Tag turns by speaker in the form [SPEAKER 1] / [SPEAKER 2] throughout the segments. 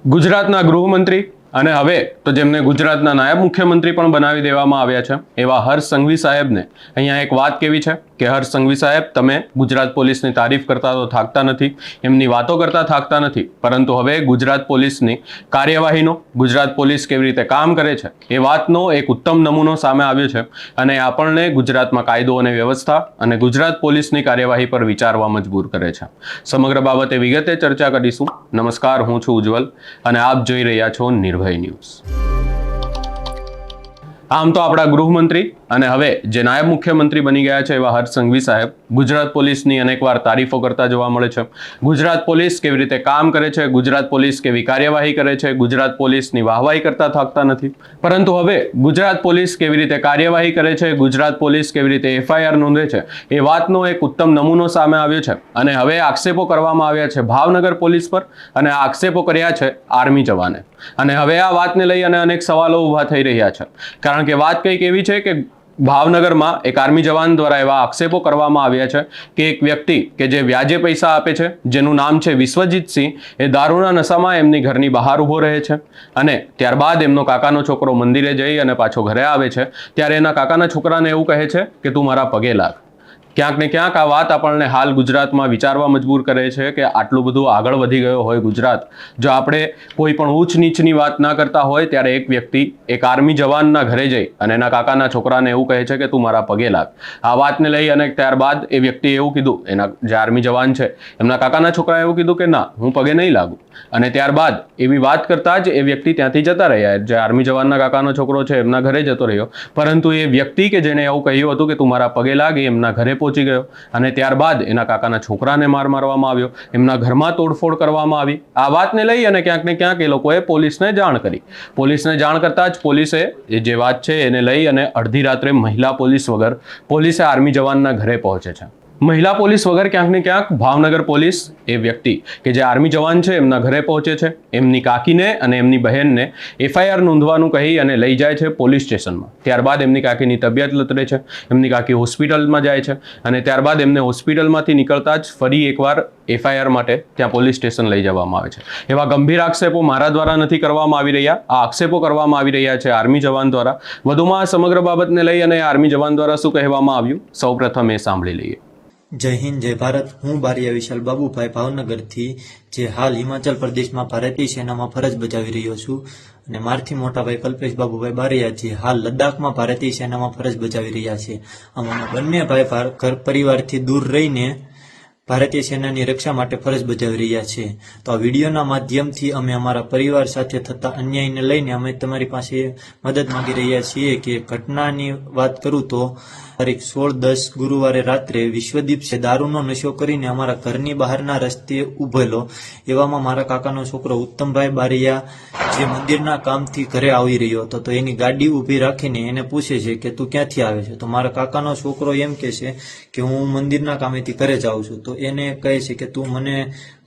[SPEAKER 1] ગુજરાતના ગૃહમંત્રી અને હવે તો જેમને ગુજરાતના નાયબ મુખ્યમંત્રી પણ બનાવી દેવામાં આવ્યા છે એવા હર્ષ સંઘવી સાહેબને અહીંયા એક વાત કેવી છે કે હર્ષ સંઘવી સાહેબ, તમે ગુજરાત પોલીસની તારીફ કરતા તો થાકતા નથી, એમની વાતો કરતા થાકતા નથી, પરંતુ હવે ગુજરાત પોલીસની કાર્યવાહીનો, ગુજરાત પોલીસ કેવી રીતે કામ કરે છે એ વાતનો એક ઉત્તમ નમૂનો સામે આવ્યો છે અને આપણને ગુજરાતમાં કાયદો અને વ્યવસ્થા અને ગુજરાત પોલીસની કાર્યવાહી પર વિચારવા મજબૂર કરે છે. સમગ્ર બાબતે વિગતે ચર્ચા કરીશું. નમસ્કાર, હું છું ઉજ્જવલ અને આપ જોઈ રહ્યા છો નિર્ભય ન્યૂઝ. આમ તો આપણા ગૃહમંત્રી અને હવે જે નાયબ મુખ્યમંત્રી બની ગયા છે એવા હર્ષ સંઘવી સાહેબ ગુજરાત પોલીસની અનેકવાર તારીફો કરતા જોવા મળે છે. ગુજરાત પોલીસ કેવી રીતે કામ કરે છે, ગુજરાત પોલીસ કેવી કાર્યવાહી કરે છે, ગુજરાત પોલીસની વાહવાહી કરતા થાકતા નથી. પરંતુ હવે ગુજરાત પોલીસ કેવી રીતે કાર્યવાહી કરે છે, ગુજરાત પોલીસ કેવી રીતે FIR નોંધે છે એ વાતનો એક ઉત્તમ નમૂનો સામે આવ્યો છે અને હવે આક્ષેપો કરવામાં આવ્યા છે ભાવનગર પોલીસ પર અને આક્ષેપો કર્યા છે આર્મી જવાને. અને હવે આ વાતને લઈ અને અનેક સવાલો ઊભા થઈ રહ્યા છે, કારણ કે વાત કંઈક એવી છે કે ભાવનગરમાં એક આર્મી જવાન દ્વારા એવા આક્ષેપો કરવામાં આવ્યા છે કે એક વ્યક્તિ કે જે વ્યાજે પૈસા આપે છે, જેનું નામ છે વિશ્વજીતસિંહ, એ દારૂના નશામાં એમની ઘરની બહાર ઊભો રહે છે અને ત્યારબાદ એમનો કાકાનો છોકરો મંદિરે જઈ અને પાછો ઘરે આવે છે ત્યારે એના કાકાના છોકરાને એવું કહે છે કે તું મારા પગે લાગ. ક્યાંક ને ક્યાંક આ વાત આપણને હાલ ગુજરાતમાં વિચારવા મજબૂર કરે છે કે આટલું બધું આગળ વધી ગયો હોય ગુજરાત, જો આપણે કોઈ પણ ઊંચ નીચની વાત ના કરતા હોય ત્યારે એક વ્યક્તિ એક આર્મી જવાનના ઘરે જઈ અને એના કાકાના છોકરાને એવું કહે છે કે તું મારા પગે લાગ. આ વાતને લઈ અને ત્યારબાદ એ વ્યક્તિએ એવું કીધું, એના જે આર્મી જવાન છે એમના કાકાના છોકરાએ એવું કીધું કે ના, હું પગે નહીં લાગુ. અને ત્યારબાદ એવી વાત કરતા જ એ વ્યક્તિ ત્યાંથી જતા રહ્યા. જે આર્મી જવાનના કાકાનો છોકરો છે એમના ઘરે જતો રહ્યો, પરંતુ એ વ્યક્તિ કે જેને એવું કહ્યું હતું કે તું મારા પગે લાગ, એ એમના ઘરે પહોંચી ગયો અને ત્યારબાદ એના કાકાના છોકરાને મારવામાં આવ્યો, એમના ઘરમાં તોડફોડ કરવામાં આવી. આ વાતને લઈ અને ક્યાંક ને ક્યાંક એ લોકોએ પોલીસને જાણ કરી. પોલીસને જાણ કરતા જ પોલીસે જે વાત છે એને લઈ અને અડધી રાત્રે મહિલા પોલીસ વગર પોલીસે આર્મી જવાનના ઘરે પહોંચે છે. મહિલા પોલીસ વગર ક્યાંક ને ક્યાંક ભાવનગર પોલીસ એ વ્યક્તિ કે જે આર્મી જવાન છે એમના ઘરે પહોંચે છે, એમની કાકીને અને એમની બહેનને FIR નોંધવાનું કહી અને લઈ જાય છે પોલીસ સ્ટેશનમાં. ત્યારબાદ એમની કાકીની તબિયત લથડે છે, એમની કાકી હોસ્પિટલમાં જાય છે અને ત્યારબાદ એમને હોસ્પિટલમાંથી નીકળતા જ ફરી એકવાર FIR માટે ત્યાં પોલીસ સ્ટેશન લઈ જવામાં આવે છે. એવા ગંભીર આક્ષેપો મારા દ્વારા નથી કરવામાં આવી રહ્યા, આ આક્ષેપો કરવામાં આવી રહ્યા છે આર્મી જવાન દ્વારા. વધુમાં આ સમગ્ર બાબતને લઈ અને આર્મી જવાન દ્વારા શું કહેવામાં આવ્યું, સૌપ્રથમ એ સાંભળી લઈએ.
[SPEAKER 2] જય હિન્દ, જય ભારત. હું બારિયા વિશાલ બાબુભાઈ ભાવનગરથી, જે હાલ હિમાચલ પ્રદેશમાં ભારતીય સેનામાં ફરજ બજાવી રહ્યો છું, અને મારથી મોટા ભાઈ કલ્પેશ બાબુભાઈ બારિયા જે હાલ લદ્દાખમાં ભારતીય સેનામાં ફરજ બજાવી રહ્યા છે. અમે બંને ભાઈ ઘર પરિવારથી દૂર રહીને ભારતીય સેનાની રક્ષા માટે ફરજ બજાવી રહ્યા છે. તો આ વિડીયોના માધ્યમથી અમે અમારા પરિવાર સાથે થતા અન્યાયને લઈને અમે તમારી પાસે મદદ માંગી રહ્યા છીએ. કે ઘટનાની વાત કરું તો તારીખ 16/10 ગુરુવારે રાત્રે વિશ્વદીપ છે દારૂનો નશો કરીને અમારા ઘરની બહારના રસ્તે ઉભેલો. એવામાં મારા કાકાનો છોકરો ઉત્તમભાઈ બારિયા જે મંદિરના કામથી ઘરે આવી રહ્યો હતો, તો એની ગાડી ઊભી રાખીને એને પૂછે છે કે તું ક્યાંથી આવે છે. તો મારા કાકાનો છોકરો એમ કહે છે કે હું મંદિરના કામેથી ઘરે જાઉં છું. તો એને કહે છે કે તું મને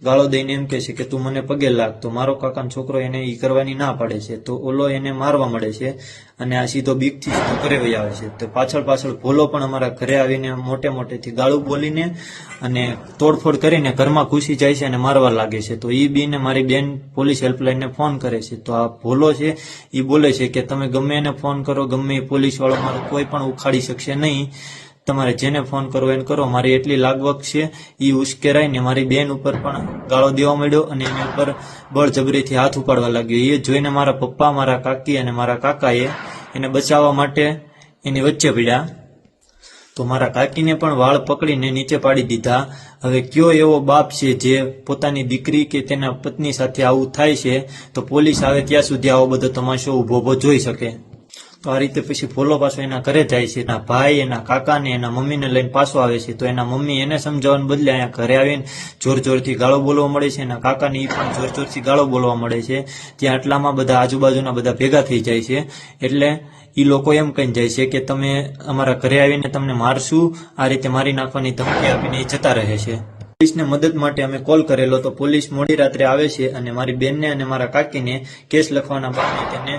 [SPEAKER 2] ગાળો દઈને એમ કહે છે કે તું મને પગે લાગ. તો મારો કાકાનો છોકરો એને ઈ કરવાની ના પાડે છે. તો ઓલો એને મારવા મળે છે અને આ સીધો બીકથી ઘરે વહી આવે છે. તો પાછળ ભોલો પણ અમારા ઘરે આવીને મોટેથી ગાળું બોલીને અને તોડફોડ કરીને ઘરમાં ઘૂસી જાય છે અને મારવા લાગે છે. તો ઈ બીને મારી બેન પોલીસ હેલ્પલાઇનને ફોન કરે છે. તો આ ભોલો છે ઈ બોલે છે કે તમે ગમે એને ફોન કરો, ગમે એ પોલીસ વાળો મારો કોઈ પણ ઉખાડી શકશે નહીં, તમારે જેને ફોન કરવો એને કરો, મારી એટલી લાગવક છે. એ ઉશ્કેરાઈને મારી બેન ઉપર પણ ગાળો દેવા માંડ્યો અને એની ઉપર બળજબરીથી હાથ ઉપાડવા લાગ્યો. એ જોઈને મારા પપ્પા, મારા કાકી અને મારા કાકાએ એને બચાવવા માટે એની વચ્ચે પડ્યા. તો મારા કાકીને પણ વાળ પકડીને નીચે પાડી દીધા. હવે કયો એવો બાપ છે જે પોતાની દીકરી કે તેના પત્ની સાથે આવું થાય છે, તો પોલીસ આવે ત્યાં સુધી આવો બધો તમાશો ઊભો જોઈ શકે. તો આ રીતે પછી ભોલો પાછો એના ઘરે જાય છે. એના ભાઈ, એના કાકાને, એના મમ્મીને લઈને પાછો આવે છે. તો એના મમ્મી એને સમજાવવાને બદલે અહીંયા ઘરે આવીને જોરથી ગાળો બોલવા મળે છે. એના કાકાને એ પણ જોરથી ગાળો બોલવા મળે છે. ત્યાં આટલામાં બધા આજુબાજુના બધા ભેગા થઈ જાય છે. એટલે એ લોકો એમ કહીને જાય છે કે તમે અમારા ઘરે આવીને તમને મારશું, આ રીતે મારી નાખવાની ધમકી આપીને એ જતા રહે છે. પોલીસને મદદ માટે અમે કોલ કરેલો, તો પોલીસ મોડી રાત્રે આવે છે અને મારી બેનને અને મારા કાકીને કેસ લખવાના બહાને તેને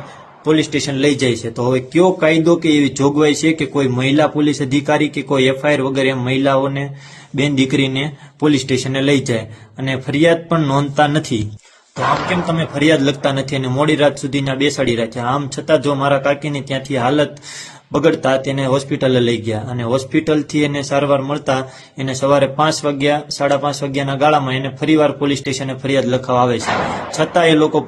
[SPEAKER 2] પોલીસ સ્ટેશન લઈ જાય છે. તો હવે કયો કાયદો કે એવી જોગવાઈ છે કે કોઈ મહિલા પોલીસ અધિકારી કે કોઈ FIR વગર એમ મહિલાઓને, બેન દીકરીને પોલીસ સ્ટેશને લઈ જાય અને ફરિયાદ પણ નોંધતા નથી. તો આમ કેમ તમે ફરિયાદ લખતા નથી અને મોડી રાત સુધીના બેસાડી રાખ્યા? આમ છતાં જો મારા કાકીની ત્યાંથી હાલત બગડતા તેને હોસ્પિટલે લઈ ગયા અને હોસ્પિટલથી એને સારવાર મળતા એને સવારે 5 વાગ્યા 5:30 વાગ્યાના ગાળામાં એને ફરીવાર પોલીસ સ્ટેશને ફરિયાદ લખવા આવે છે. છતાં એ લોકો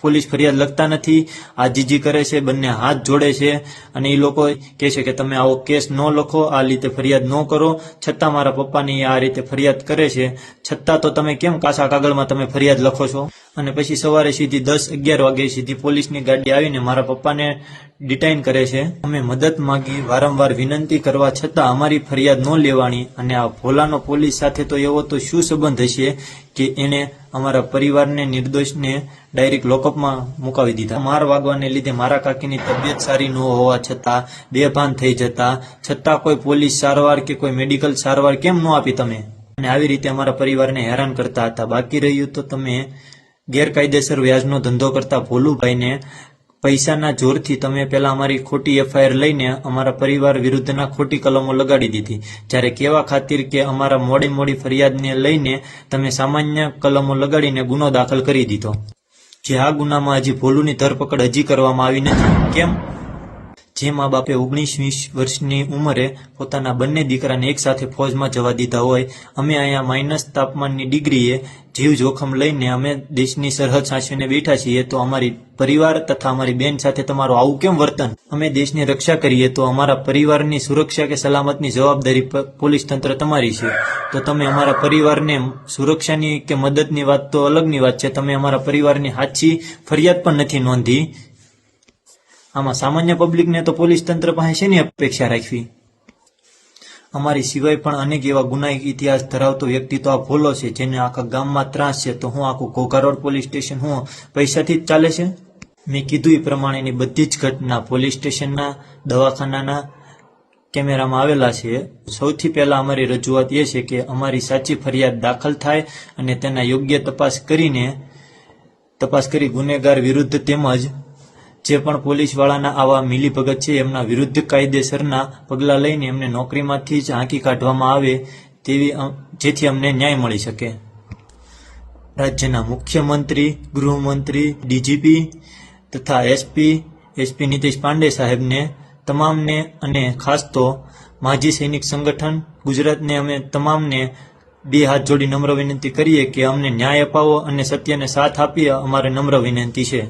[SPEAKER 2] પોલીસ ફરિયાદ લખતા નથી, આજીજી કરે છે, બંને હાથ જોડે છે અને એ લોકો કહે છે કે તમે આવો કેસ ન લખો, આ રીતે ફરિયાદ ન કરો. છતાં મારા પપ્પાની આ રીતે ફરિયાદ કરે છે. છતાં તો તમે કેમ કાચા કાગળમાં તમે ફરિયાદ લખો છો? અને પછી સવારે સીધી 10-11 વાગે સીધી પોલીસની ગાડી આવીને મારા પપ્પાને ડિટાઇન કરે છે. અમે મદદ માંગી, વારંવાર વિનંતી કરવા છતાં અમારી ફરિયાદ ન લેવાની અને આ ભોલાનો પોલીસ સાથે તો એવો તો શું સંબંધ હશે કે એને અમારા પરિવારને નિર્દોષને ડાયરેક્ટ લોકઅપમાં મુકાવી દીધા. માર વાગવાને લીધે મારા કાકીની તબિયત સારી ન હોવા છતાં, બેભાન થઈ જતા છતાં કોઈ પોલીસ સારવાર કે કોઈ મેડિકલ સારવાર કેમ ન આપી તમે? અને આવી રીતે અમારા પરિવારને હેરાન કરતા હતા. બાકી રહ્યું તો તમે ગેરકાયદેસર વ્યાજનો ધંધો કરતા ભોલુભાઈને પૈસાના જોરથી તમે પહેલા અમારી ખોટી એફઆઈઆર લઈને અમારા પરિવાર વિરુદ્ધના ખોટી કલમો લગાડી દીધી. જ્યારે કેવા ખાतिर કે અમારા મોડી ફરિયાદને લઈને તમે સામાન્ય કલમો લગાડીને ગુનો દાખલ કરી દીધો. જે આ ગુનામાં હજી ભોલુની ધરપકડ હજી કરવામાં આવી નથી. કેમ? જે મા બાપે 19-20 વર્ષની ઉંમરે પોતાના બંને દીકરાને એક સાથે ફોજમાં જવા દીધા હોય, અમે અહીંયા - તાપમાનની ડિગ્રીએ જીવ જોખમ લઈને અમે દેશની સરહદ સાચવીને બેઠા છીએ, તો અમારી પરિવાર તથા અમારી બેન સાથે તમારું આવું કેમ વર્તન? અમે દેશની રક્ષા કરીએ તો અમારા પરિવારની સુરક્ષા કે સલામતની જવાબદારી પોલીસ તંત્ર તમારી છે. તો તમે અમારા પરિવારને સુરક્ષાની કે મદદની વાત તો અલગની વાત છે, તમે અમારા પરિવારની સાચી ફરિયાદ પણ નથી નોંધી. આમાં સામાન્ય પબ્લિકને તો પોલીસ તંત્ર પાસે શેની અપેક્ષા રાખવી? અમારી સિવાય પણ અનેક એવા ગુનાહિત ઇતિહાસ ધરાવતો વ્યક્તિ તો આ ભોલો છે, જેને આખા ગામમાં ત્રાસ છે. તો હું આખું ઘોઘારોડ પોલીસ સ્ટેશન હું પૈસાથી જ ચાલે છે? મેં કીધું એ પ્રમાણેની બધી જ ઘટના પોલીસ સ્ટેશનના, દવાખાનાના કેમેરામાં આવેલા છે. સૌથી પહેલા અમારી રજૂઆત એ છે કે અમારી સાચી ફરિયાદ દાખલ થાય અને તેના યોગ્ય તપાસ કરી ગુનેગાર વિરુદ્ધ તેમજ જે પણ પોલીસવાળાના આવા મિલીભગત છે એમના વિરુદ્ધ કાયદેસરના પગલાં લઈને એમને નોકરીમાંથી જ હાંકી કાઢવામાં આવે જેથી અમને ન્યાય મળી શકે. રાજ્યના મુખ્યમંત્રી, ગૃહમંત્રી, ડીજીપી તથા એસપી નીતિશ પાંડે સાહેબને તમામને અને ખાસ તો માજી સૈનિક સંગઠન ગુજરાતને અમે તમામને 2 હાથ જોડી નમ્ર વિનંતી કરીએ કે અમને ન્યાય અપાવો અને સત્યને સાથ આપીએ, અમારે નમ્ર વિનંતી છે.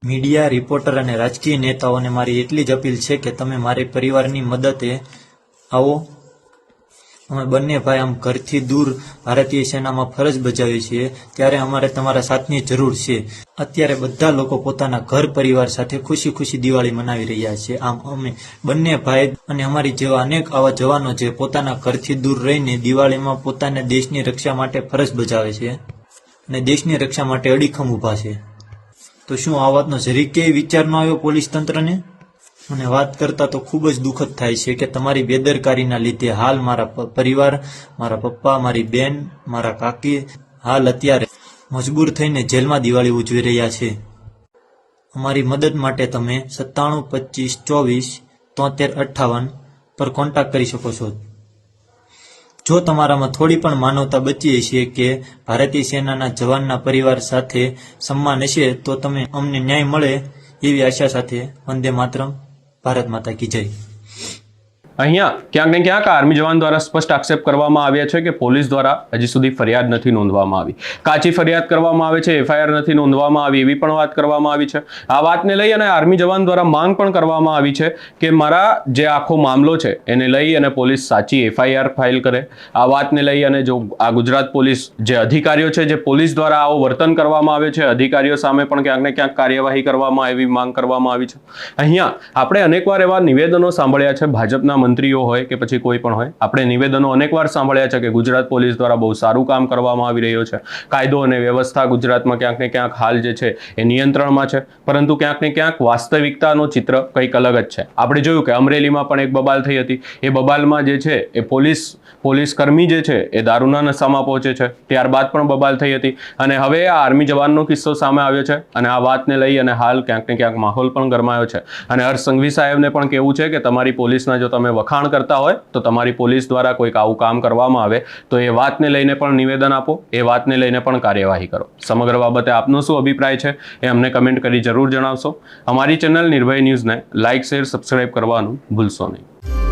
[SPEAKER 2] મીડિયા, રિપોર્ટર અને રાજકીય નેતાઓને મારી એટલી જ અપીલ છે કે તમે મારી પરિવારની મદદે આવો. અમે બંને ભાઈ આમ ઘરથી દૂર ભારતીય સેનામાં ફરજ બજાવીએ છીએ, ત્યારે અમારે તમારા સાથની જરૂર છે. અત્યારે બધા લોકો પોતાના ઘર પરિવાર સાથે ખુશી દિવાળી મનાવી રહ્યા છે. આમ અમે બંને ભાઈ અને અમારી જેવા અનેક આવા જવાનો જે પોતાના ઘરથી દૂર રહીને દિવાળીમાં પોતાને દેશની રક્ષા માટે ફરજ બજાવે છે અને દેશની રક્ષા માટે અડીખમ ઊભા છે. તો શું આ વાતનો જરીકે વિચાર ન આવ્યો પોલીસ તંત્રને? અને વાત કરતા તો ખૂબ જ દુઃખદ થાય છે કે તમારી બેદરકારીના લીધે હાલ મારા પરિવાર, મારા પપ્પા, મારી બેન, મારા કાકી હાલ અત્યારે મજબૂર થઈને જેલમાં દિવાળી ઉજવી રહ્યા છે. અમારી મદદ માટે તમે 97 25 24 73 58 પર કોન્ટેક્ટ કરી શકો છો. જો તમારામાં થોડી પણ માનવતા બચી હશે કે ભારતીય સેનાના જવાનના પરિવાર સાથે સન્માન હશે, તો તમે અમને ન્યાય મળે એવી આશા સાથે વંદે માતરમ. ભારત માતા કી જય.
[SPEAKER 1] અહીંયા ક્યાંક ને ક્યાંક આર્મી જવાન દ્વારા સ્પષ્ટ આક્ષેપ કરવામાં આવ્યા છે કે પોલીસ દ્વારા હજી સુધી ફરિયાદ નથી નોંધવામાં આવી, કાચી ફરિયાદ કરવામાં આવે છે, એફઆઈઆર નથી નોંધવામાં આવી, એવી પણ વાત કરવામાં આવી છે. આ વાતને લઈ અને આર્મી જવાન દ્વારા માંગ પણ કરવામાં આવી છે કે મારા જે આખો મામલો છે એને લઈ અને પોલીસ સાચી એફઆઈઆર ફાઇલ કરે. આ વાતને લઈ અને જો આ ગુજરાત પોલીસ જે અધિકારીઓ છે, જે પોલીસ દ્વારા આવો વર્તન કરવામાં આવે છે, અધિકારીઓ સામે પણ ક્યાંક ને ક્યાંક કાર્યવાહી કરવામાં એવી માંગ કરવામાં આવી છે. અહીંયા આપણે અનેકવાર એવા નિવેદનો સાંભળ્યા છે, ભાજપના મંત્રીઓ હોય કે પછી કોઈ પણ હોય, આપણે નિવેદનો અનેકવાર સાંભળ્યા છે કે ગુજરાત પોલીસ દ્વારા બહુ સારું કામ કરવામાં આવી રહ્યું છે, કાયદો અને વ્યવસ્થા ગુજરાતમાં ક્યાંક ને ક્યાંક હાલ જે છે એ નિયંત્રણમાં છે. પરંતુ ક્યાંક ને ક્યાંક વાસ્તવિકતાનો ચિત્ર કંઈક અલગ જ છે. આપણે જોયું કે અમરેલીમાં પણ એક બબાલ થઈ હતી. એ બબાલમાં જે છે એ પોલીસ કર્મી જે છે એ દારૂના નશામાં પહોંચે છે, ત્યારબાદ પણ બબાલ થઈ હતી. અને હવે આ આર્મી જવાનનો કિસ્સો સામે આવ્યો છે અને આ વાતને લઈ અને હાલ ક્યાંક ને ક્યાંક માહોલ પણ ગરમાયો છે. અને હર્ષ સંઘવી સાહેબને પણ કહેવું છે કે તમારી પોલીસના જો તમે વખાણ કરતા હોય તો તમારી પોલીસ દ્વારા કોઈક આવું કામ કરવામાં આવે તો એ વાતને લઈને પણ નિવેદન આપો, એ વાતને લઈને પણ કાર્યવાહી કરો. સમગ્ર બાબતે આપનો શું અભિપ્રાય છે એ અમને કમેન્ટ કરી જરૂર જણાવશો. અમારી ચેનલ નિર્ભય ન્યૂઝને લાઇક, શેર, સબસ્ક્રાઇબ કરવાનું ભૂલશો નહીં.